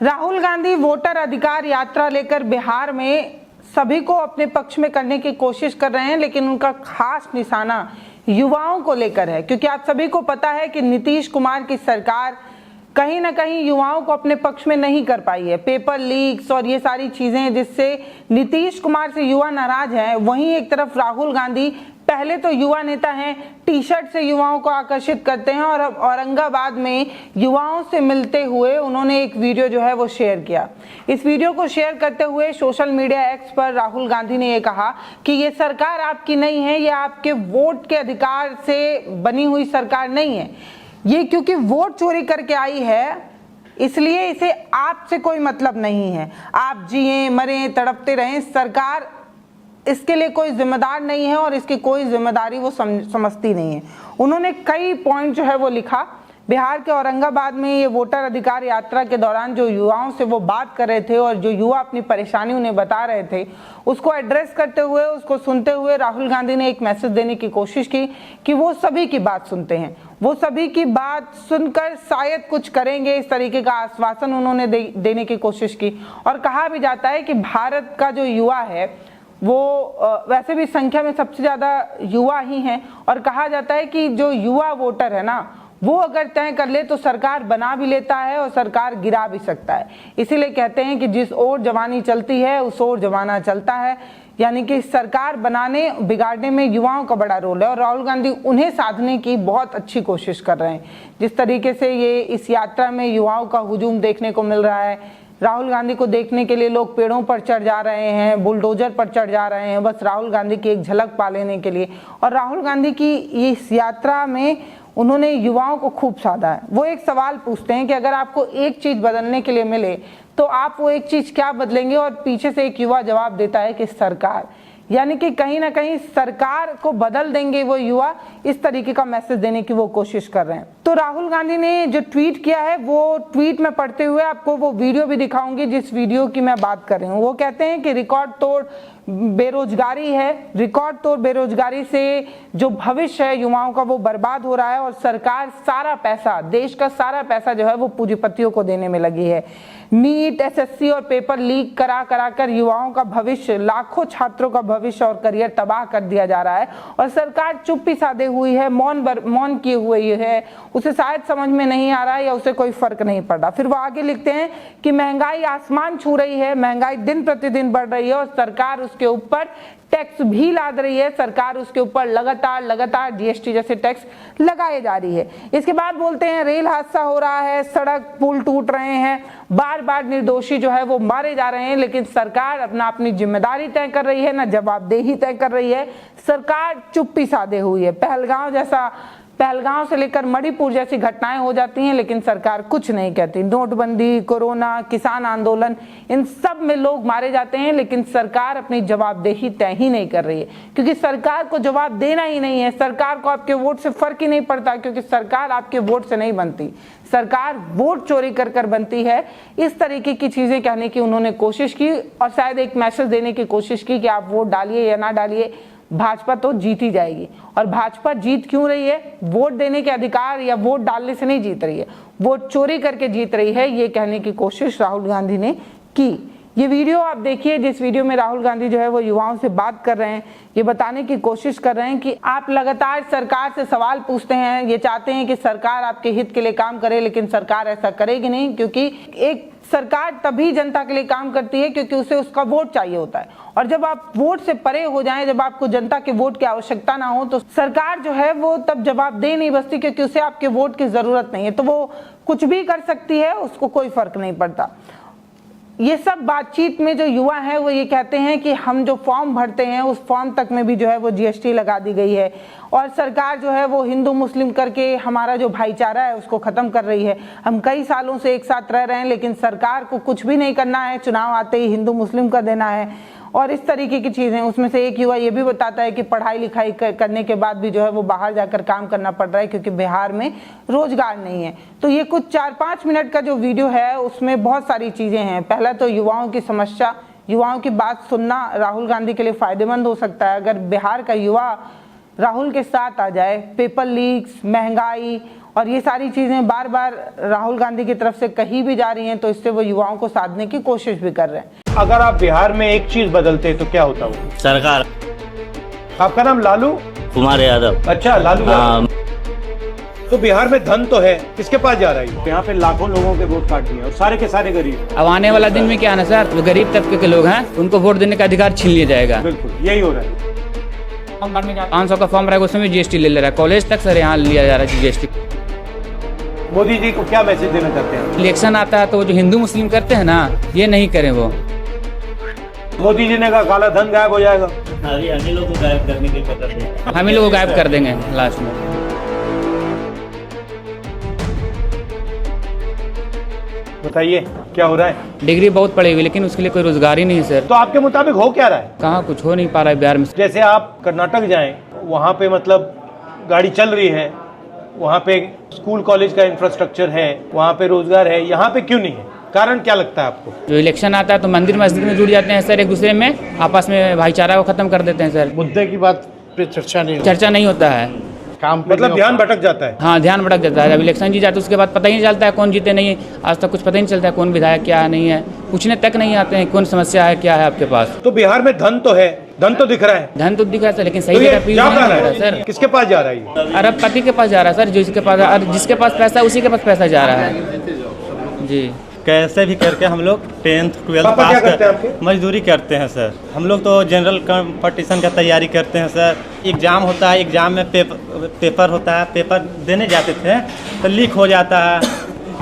Rahul Gandhi voter अधिकार यात्रा लेकर बिहार में सभी को अपने पक्ष में करने की कोशिश कर रहे हैं, लेकिन उनका खास निशाना युवाओं को लेकर है, क्योंकि आप सभी को पता है कि नीतीश कुमार की सरकार कहीं ना कहीं युवाओं को अपने पक्ष में नहीं कर पाई है। पेपर लीक्स और ये सारी चीजें जिससे नीतीश कुमार से युवा नाराज हैं, वहीं एक तरफ राहुल गांधी पहले तो युवा नेता हैं, टी शर्ट से युवाओं को आकर्षित करते हैं और औरंगाबाद में युवाओं से मिलते हुए उन्होंने एक वीडियो जो है वो शेयर किया। इस वीडियो को शेयर करते हुए सोशल मीडिया एक्स पर राहुल गांधी ने ये कहा कि ये सरकार आपकी नहीं है, ये आपके वोट के अधिकार से बनी हुई सरकार नहीं है, ये क्योंकि वोट चोरी करके आई है इसलिए इसे आपसे कोई मतलब नहीं है। आप जिए मरे तड़पते रहें, सरकार इसके लिए कोई जिम्मेदार नहीं है और इसकी कोई जिम्मेदारी वो समझती नहीं है। उन्होंने कई पॉइंट जो है वो लिखा। बिहार के औरंगाबाद में ये वोटर अधिकार यात्रा के दौरान जो युवाओं से वो बात कर रहे थे और जो युवा अपनी परेशानी उन्हें बता रहे थे, उसको एड्रेस करते हुए, उसको सुनते हुए राहुल गांधी ने एक मैसेज देने की कोशिश की कि वो सभी की बात सुनते हैं, वो सभी की बात सुनकर शायद कुछ करेंगे, इस तरीके का आश्वासन उन्होंने देने की कोशिश की। और कहा भी जाता है कि भारत का जो युवा है वो वैसे भी संख्या में सबसे ज्यादा युवा ही हैं, और कहा जाता है कि जो युवा वोटर है ना, वो अगर तय कर ले तो सरकार बना भी लेता है और सरकार गिरा भी सकता है। इसीलिए कहते हैं कि जिस ओर जवानी चलती है उस ओर जमाना चलता है, यानी कि सरकार बनाने बिगाड़ने में युवाओं का बड़ा रोल है और राहुल गांधी उन्हें साधने की बहुत अच्छी कोशिश कर रहे हैं। जिस तरीके से ये इस यात्रा में युवाओं का हुजूम देखने को मिल रहा है, राहुल गांधी को देखने के लिए लोग पेड़ों पर चढ़ जा रहे हैं, बुलडोजर पर चढ़ जा रहे हैं, बस राहुल गांधी की एक झलक पा लेने के लिए। और राहुल गांधी की इस यात्रा में उन्होंने युवाओं को खूब साधा है। वो एक सवाल पूछते हैं कि अगर आपको एक चीज बदलने के लिए मिले तो आप वो एक चीज क्या बदलेंगे, और पीछे से एक युवा जवाब देता है कि सरकार, यानी कि कहीं ना कहीं सरकार को बदल देंगे वो युवा, इस तरीके का मैसेज देने की वो कोशिश कर रहे हैं। तो राहुल गांधी ने जो ट्वीट किया है वो ट्वीट में पढ़ते हुए आपको वो वीडियो भी दिखाऊंगी जिस वीडियो की मैं बात कर रही हूँ। वो कहते हैं कि रिकॉर्ड तोड़ बेरोजगारी है, रिकॉर्ड तोड़ बेरोजगारी से जो भविष्य है युवाओं का वो बर्बाद हो रहा है और सरकार सारा पैसा, देश का सारा पैसा जो है वो पूंजीपतियों को देने में लगी है। नीट, एसएससी और पेपर लीक करा कर युवाओं का भविष्य, लाखों छात्रों का भविष्य और करियर तबाह कर दिया जा रहा है और सरकार चुप्पी साधे हुई है, मौन किए हुए है। उसे शायद समझ में नहीं आ रहा है या उसे कोई फर्क नहीं पड़ रहा। फिर वो आगे लिखते हैं कि महंगाई आसमान छू रही है, महंगाई दिन प्रतिदिन बढ़ रही है और सरकार उसके ऊपर टैक्स भी लाद रही है, सरकार उसके ऊपर लगातार जीएसटी जैसे टैक्स लगाए जा रही है। इसके बाद बोलते हैं रेल हादसा हो रहा है, सड़क पुल टूट रहे हैं, बार निर्दोषी जो है वो मारे जा रहे हैं, लेकिन सरकार अपनी जिम्मेदारी तय कर रही है, ना जवाबदेही तय कर रही है। सरकार चुप्पी साधे हुई है। पहलगांव से लेकर मणिपुर जैसी घटनाएं हो जाती हैं लेकिन सरकार कुछ नहीं कहती। नोटबंदी, कोरोना, किसान आंदोलन, इन सब में लोग मारे जाते हैं लेकिन सरकार अपनी जवाबदेही तय ही नहीं कर रही है, क्योंकि सरकार को जवाब देना ही नहीं है। सरकार को आपके वोट से फर्क ही नहीं पड़ता, क्योंकि सरकार आपके वोट से नहीं बनती, सरकार वोट चोरी कर बनती है। इस तरीके की चीजें कहने की उन्होंने कोशिश की और शायद एक मैसेज देने की कोशिश की कि आप वोट डालिए या ना डालिए, भाजपा तो जीत ही जाएगी। और भाजपा जीत क्यों रही है? वोट देने के अधिकार या वोट डालने से नहीं जीत रही है, वोट चोरी करके जीत रही है, ये कहने की कोशिश राहुल गांधी ने की। ये वीडियो आप देखिए जिस वीडियो में राहुल गांधी जो है वो युवाओं से बात कर रहे हैं, ये बताने की कोशिश कर रहे हैं कि आप लगातार सरकार से सवाल पूछते हैं, ये चाहते हैं कि सरकार आपके हित के लिए काम करे, लेकिन सरकार ऐसा करेगी नहीं, क्योंकि एक सरकार तभी जनता के लिए काम करती है क्योंकि उसे उसका वोट चाहिए होता है। और जब आप वोट से परे हो जाएं, जब आपको जनता के वोट की आवश्यकता ना हो, तो सरकार जो है वो तब जवाब दे नहीं बसती, क्योंकि उसे आपके वोट की जरूरत नहीं है। तो वो कुछ भी कर सकती है, उसको कोई फर्क नहीं पड़ता। ये सब बातचीत में जो युवा है वो ये कहते हैं कि हम जो फॉर्म भरते हैं उस फॉर्म तक में भी जो है वो जीएसटी लगा दी गई है और सरकार जो है वो हिंदू मुस्लिम करके हमारा जो भाईचारा है उसको खत्म कर रही है। हम कई सालों से एक साथ रह रहे हैं लेकिन सरकार को कुछ भी नहीं करना है, चुनाव आते ही हिंदू मुस्लिम कर देना है और इस तरीके की चीजें। उसमें से एक युवा ये भी बताता है कि पढ़ाई लिखाई करने के बाद भी जो है वो बाहर जाकर काम करना पड़ रहा है क्योंकि बिहार में रोजगार नहीं है। तो ये कुछ 4-5 मिनट का जो वीडियो है उसमें बहुत सारी चीजें हैं। पहला तो युवाओं की समस्या, युवाओं की बात सुनना राहुल गांधी के लिए फायदेमंद हो सकता है। अगर बिहार का युवा राहुल के साथ आ जाए, पेपर लीक्स, महंगाई और ये सारी चीजें बार बार राहुल गांधी की तरफ से कही भी जा रही हैं, तो इससे वो युवाओं को साधने की कोशिश भी कर रहे हैं। अगर आप बिहार में एक चीज बदलते तो क्या होता वो? सरकार। आपका नाम लालू कुमार यादव। अच्छा, लालू यादव। तो बिहार में धन तो है, किसके पास जा रहा है? यहाँ पे लाखों लोगों के वोट काट दिए और सारे के सारे गरीब। अब आने वाला दिन में क्या है ना सर, जो गरीब तबके के लोग हैं उनको वोट देने का अधिकार छीन लिया जाएगा। बिल्कुल यही हो रहा है। 500 का फॉर्म रहेगा उसमें जीएसटी ले रहा है, कॉलेज तक सर यहाँ लिया जा रहा है जीएसटी। मोदी जी को क्या मैसेज देना चाहते हैं? इलेक्शन आता है तो जो हिंदू मुस्लिम करते हैं ना, ये नहीं करें वो। मोदी जी ने कहा काला धन गायब हो जाएगा। हम ही लोग को गायब करने की कोशिश है। हम ही लोग गायब कर देंगे लास्ट में। बताइए क्या हो रहा है? डिग्री बहुत पड़ी हुई लेकिन उसके लिए कोई रोजगार ही नहीं है सर। तो आपके मुताबिक हो क्या रहा है? कहाँ कुछ हो नहीं पा रहा है बिहार में। जैसे आप कर्नाटक जाएं, वहाँ पे मतलब गाड़ी चल रही है, वहाँ पे स्कूल कॉलेज का इंफ्रास्ट्रक्चर है, वहाँ पे रोजगार है, यहाँ पे क्यों नहीं है? कारण क्या लगता है आपको? जो इलेक्शन आता है तो मंदिर मस्जिद में जुड़ जाते हैं सर, एक दूसरे में आपस में भाईचारा को खत्म कर देते हैं सर। मुद्दे की बात पे चर्चा नहीं होता है, काम पे मतलब नहीं ध्यान होता। भटक जाता है। हाँ ध्यान भटक जाता है। जब इलेक्शन जीत जाता है उसके बाद पता ही नहीं चलता है कौन जीते नहीं है। आज तक कुछ पता ही नहीं चलता है कौन विधायक क्या है नहीं है, पूछने तक नहीं आते हैं कौन समस्या है क्या है आपके पास। तो बिहार में धन तो है, धन तो दिख रहा है, धन तो दिख रहा है लेकिन तो सही ये जगह पे जा यूज कहाँ नहीं हो रहा रहा है है? सर। किसके पास जा रहा है ये? अरबपति के पास जा रहा है सर, जिसके पास पैसा है उसी के पास पैसा जा रहा है जी। कैसे भी करके हम लोग 10th 12th पापा क्या पास करते हैं आपके? मजदूरी करते हैं सर। हम लोग तो जनरल कंपटीशन का तैयारी करते हैं सर। एग्ज़ाम होता है, एग्ज़ाम में पेपर होता है, पेपर देने जाते थे तो लीक हो जाता है,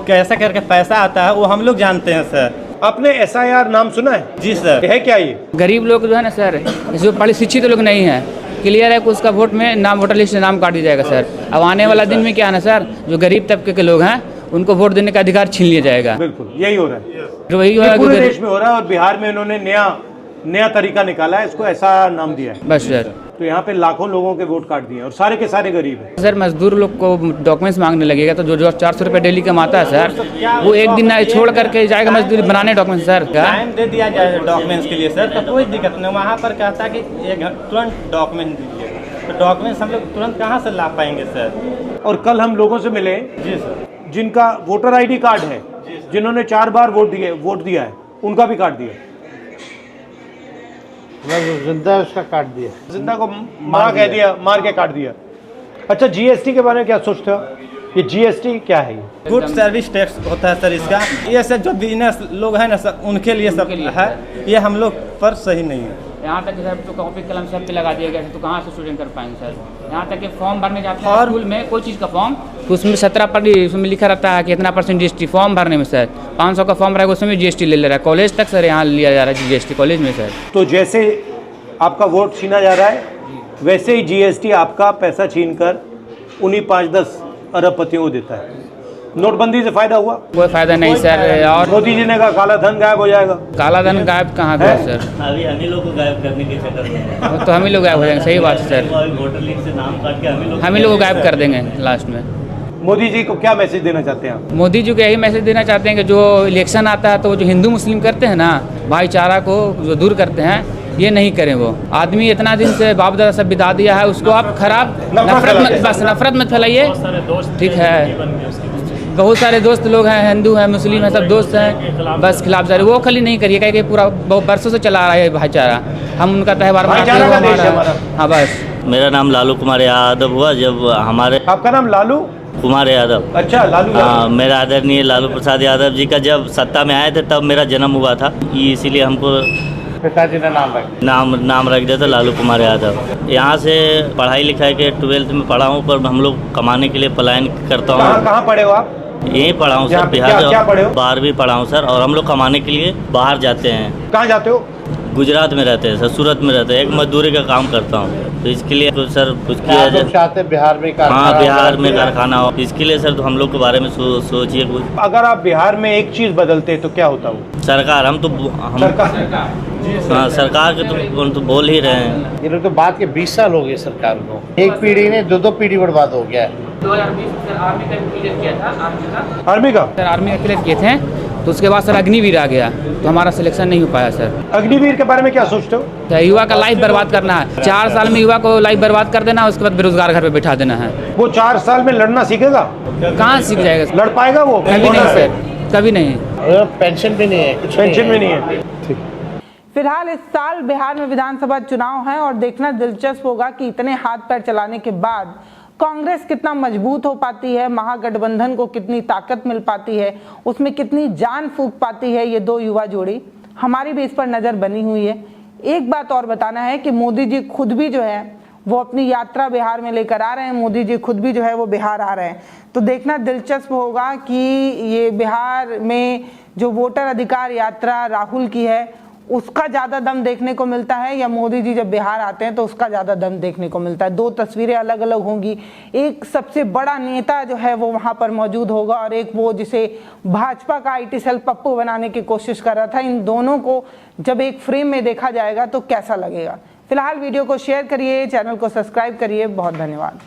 कैसे करके पैसा आता है वो हम लोग जानते हैं सर। आपने SIR नाम सुना है? जी सर। है क्या ये? गरीब लोग जो है ना सर, जो पढ़े शिक्षित लोग नहीं है, क्लियर है कि उसका वोट में नाम वोटर लिस्ट से नाम काट दिया जाएगा सर। अब आने वाला दिन में क्या है ना सर, जो गरीब तबके के लोग हैं उनको वोट देने का अधिकार छीन लिया जाएगा। बिल्कुल यही हो रहा है। तो वही ये पूरे देश में हो रहा है और बिहार में इन्होंने नया तरीका निकाला है, इसको ऐसा नाम दिया है। बस सर। तो यहाँ पे लाखों लोगों के वोट काट दिए और सारे के सारे गरीब हैं। सर मजदूर लोग को डॉक्यूमेंट्स मांगने लगेगा तो जो 400 रुपये डेली कमाता है सर, वो एक दिन छोड़ करके जाएगा मजदूरी बनाने डॉक्यूमेंट सर। टाइम दे दिया जाए डॉक्यूमेंट्स के लिए सर तो कोई दिक्कत नहीं। वहाँ पर कहता है कि तुरंत डॉक्यूमेंट दीजिए, तो डॉक्यूमेंट्स हम लोग तुरंत कहाँ से ला पाएंगे सर? और कल हम लोगों से मिले जी सर, जिनका वोटर ID कार्ड है, जिन्होंने 4 बार वोट दिया है, उनका भी काट दिया। जिंदा है उसका काट दिया। जिंदा को मार के काट दिया। अच्छा, GST के बारे में क्या सोचते हो? ये GST क्या है? ये गुड सर्विस टैक्स होता है सर इसका। ये सब जो बिजनेस लोग हैं ना सर, उनके लिए सब है, ये हम लोग पर सही नहीं है। यहाँ तक सर तो कॉपी कलम सब पे लगा दिया गया है, तो कहाँ से स्टूडेंट कर पाएंगे सर? यहाँ तक कि फॉर्म भरने जाते हैं स्कूल में कोई चीज़ का फॉर्म, तो उसमें 17% उसमें लिखा रहता है कि इतना % GST फॉर्म भरने में सर। 500 का फॉर्म रहेगा उसमें GST ले रहा है, कॉलेज तक सर यहाँ लिया जा रहा है GST कॉलेज में सर। तो जैसे आपका वोट छीना जा रहा है, वैसे ही GST आपका पैसा छीनकर उन्हीं 5-10 अरबपतियों को देता है। नोटबंदी से फायदा हुआ? कोई फायदा नहीं सर। और मोदी जी ने कहा काला धन गायब हो जाएगा। काला धन गायब कहाँ गया सर? अभी हम ही लोग को गायब करने के चक्कर में तो हम ही लोग गायब हो जाएंगे। सही बात है सर, वोटर लिस्ट से नाम काट के हम ही लोग को गायब कर देंगे लास्ट में। मोदी जी को क्या मैसेज देना चाहते हैं आप? मोदी जी को यही मैसेज देना चाहते हैं कि जो इलेक्शन आता है तो जो हिंदू मुस्लिम करते हैं ना, भाईचारा को जो दूर करते हैं, ये नहीं करें। वो आदमी इतना दिन से बाप दादा सब बिता दिया है, उसको आप खराब नफरत मत फैलाइए, ठीक है? बहुत सारे दोस्त लोग हैं, हिंदू हैं, मुस्लिम हैं, सब दोस्त हैं, बस खिलाफ जा रहे, वो खाली नहीं करिए क्योंकि पूरा बहुत बरसों से चला रहा है भाईचारा। हम उनका त्यौहार मनाते हैं हमारा। हाँ बस। मेरा नाम लालू कुमार यादव हुआ। जब हमारे आपका नाम लालू कुमार यादव। अच्छा, लालू हाँ, मेरा आदरणीय लालू प्रसाद यादव जी का जब सत्ता में आए थे तब मेरा जन्म हुआ था, इसीलिए हमको पिताजी ने नाम रख दिया था लालू कुमार यादव। यहाँ से पढ़ाई लिखाई के 12th में पढ़ा हूँ, पर हम लोग कमाने के लिए पलायन करता हूँ। कहाँ पढ़े हो आप? यहीं पढ़ा हूँ सर, क्या पढ़े हो? 12वीं पढ़ा हूँ सर। और हम लोग कमाने के लिए बाहर जाते हैं। कहाँ जाते हो? गुजरात में रहते हैं सर, सूरत में रहते हैं। एक मजदूरी का काम करता हूँ, तो इसके लिए तो सर कुछ किया जाए। चाहते बिहार में हाँ, बिहार में कारखाना हो, इसके लिए सर तो हम लोग के बारे में सोचिए कुछ। अगर आप बिहार में एक चीज बदलते तो क्या होता वो? सरकार सरकार के तो बोल ही रहे हैं। ये लोग तो बात के 20 साल हो गए सरकार को, एक पीढ़ी ने 2 पीढ़ी बर्बाद हो गया है। 2020 में आर्मी का क्लियर किया था, आर्मी का सर, आर्मी का क्लियर किए थे तो उसके बाद सर अग्निवीर आ गया, तो हमारा सिलेक्शन नहीं हो पाया सर। अग्निवीर के बारे में क्या सोचते हो? तो युवा का लाइफ बर्बाद करना है, 4 साल में युवा को लाइफ बर्बाद कर देना, उसके बाद बेरोजगार घर पे बैठा देना है। वो 4 साल में लड़ना सीखेगा? कहाँ सीख जाएगा? लड़ पाएगा वो? कभी नहीं सर, कभी नहीं। पेंशन भी नहीं है, कुछ पेंशन भी नहीं है। ठीक। फिलहाल इस साल बिहार में विधानसभा चुनाव है और देखना दिलचस्प होगा कि इतने हाथ पैर चलाने के बाद कांग्रेस कितना मजबूत हो पाती है, महागठबंधन को कितनी ताकत मिल पाती है, उसमें कितनी जान फूंक पाती है ये दो युवा जोड़ी। हमारी भी इस पर नजर बनी हुई है। एक बात और बताना है कि मोदी जी खुद भी जो है वो अपनी यात्रा बिहार में लेकर आ रहे हैं। मोदी जी खुद भी जो है वो बिहार आ रहे हैं, तो देखना दिलचस्प होगा कि ये बिहार में जो वोटर अधिकार यात्रा राहुल की है उसका ज़्यादा दम देखने को मिलता है, या मोदी जी जब बिहार आते हैं तो उसका ज़्यादा दम देखने को मिलता है। दो तस्वीरें अलग अलग होंगी। एक सबसे बड़ा नेता जो है वो वहाँ पर मौजूद होगा और एक वो जिसे भाजपा का IT सेल पप्पू बनाने की कोशिश कर रहा था। इन दोनों को जब एक फ्रेम में देखा जाएगा तो कैसा लगेगा। फिलहाल वीडियो को शेयर करिए, चैनल को सब्सक्राइब करिए। बहुत धन्यवाद।